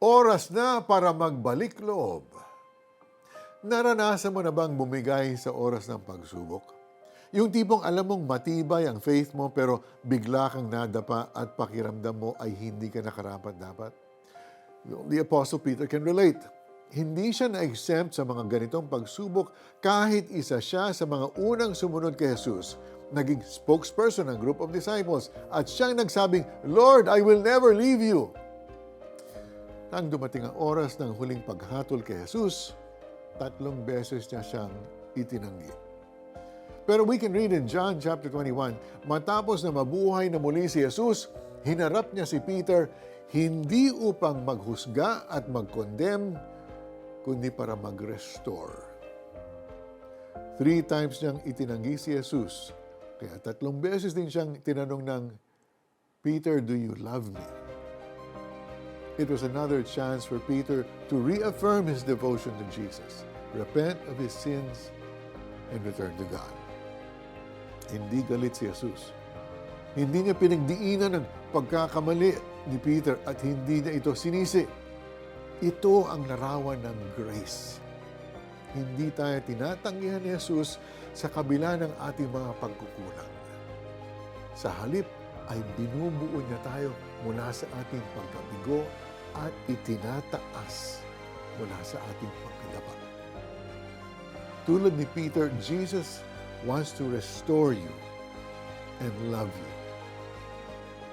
Oras na para magbalik loob. Naranasan mo na bang bumigay sa oras ng pagsubok? Yung tipong alam mong matibay ang faith mo pero bigla kang nadapa at pakiramdam mo ay hindi ka nakarapat-dapat? The Apostle Peter can relate. Hindi siya na-exempt sa mga ganitong pagsubok kahit isa siya sa mga unang sumunod kay Jesus. Naging spokesperson ng group of disciples at siyang nagsabing, "Lord, I will never leave you." Nang dumating ang oras ng huling paghatol kay Jesus, 3 beses niya siyang itinanggi. Pero we can read in John chapter 21, matapos na mabuhay na muli si Jesus, hinarap niya si Peter hindi upang maghusga at mag-condemn, kundi para mag-restore. 3 times niyang itinanggi si Jesus, kaya 3 beses din siyang tinanong ng, "Peter, do you love me?" It was another chance for Peter to reaffirm his devotion to Jesus, repent of his sins, and return to God. Hindi galit si Jesus. Hindi niya pinagdiinan ang pagkakamali ni Peter at hindi niya ito sinisi. Ito ang larawan ng grace. Hindi tayo tinatanggihan ni Jesus sa kabila ng ating mga pagkukulang. Sa halip ay binubuo niya tayo mula sa ating pagkabigo at itinataas mula sa ating pagkadapa. Tulad ni Peter, Jesus wants to restore you and love you.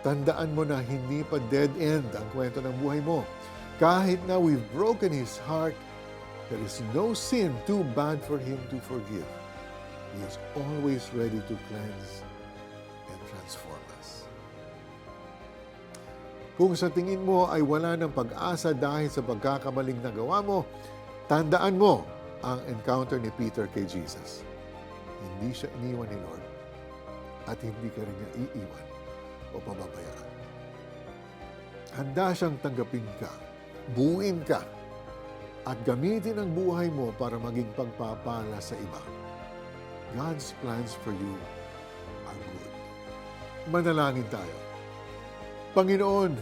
Tandaan mo na hindi pa dead end ang kwento ng buhay mo. Kahit na we've broken His heart, there is no sin too bad for Him to forgive. He is always ready to cleanse and transform us. Kung sa tingin mo ay wala ng pag-asa dahil sa pagkakamaling nagawa mo, tandaan mo ang encounter ni Peter kay Jesus. Hindi siya iniwan ni Lord at hindi ka rin niya iiwan o pababayaan. Handa siyang tanggapin ka, buuin ka, at gamitin ang buhay mo para maging pagpapala sa iba. God's plans for you are good. Manalangin tayo. Panginoon,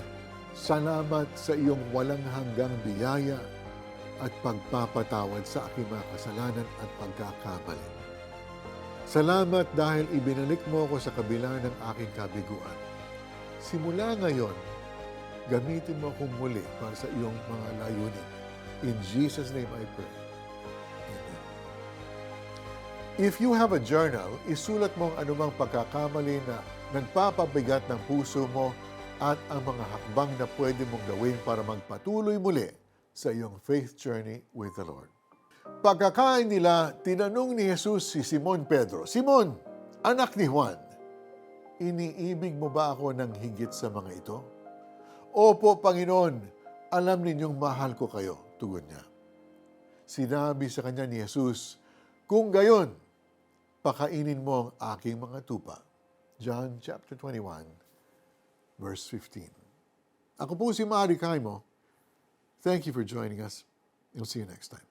salamat sa iyong walang hanggang biyaya at pagpapatawad sa aking mga kasalanan at pagkakamali. Salamat dahil ibinalik mo ako sa kabila ng aking kabiguan. Simula ngayon, gamitin mo akong muli para sa iyong mga layunin. In Jesus' name I pray. Amen. If you have a journal, isulat mo ang anumang pagkakamali na nagpapabigat ng puso mo at ang mga hakbang na pwede mong gawin para magpatuloy muli sa iyong faith journey with the Lord. Pagkakain nila, tinanong ni Jesus si Simon Pedro, "Simon, anak ni Juan, iniibig mo ba ako ng higit sa mga ito?" "Opo, Panginoon, alam ninyong mahal ko kayo," tugon niya. Sinabi sa kanya ni Jesus, "Kung gayon, pakainin mo ang aking mga tupa." John chapter 21, verse 15. Ako po si Mari Caimo. Thank you for joining us. We'll see you next time.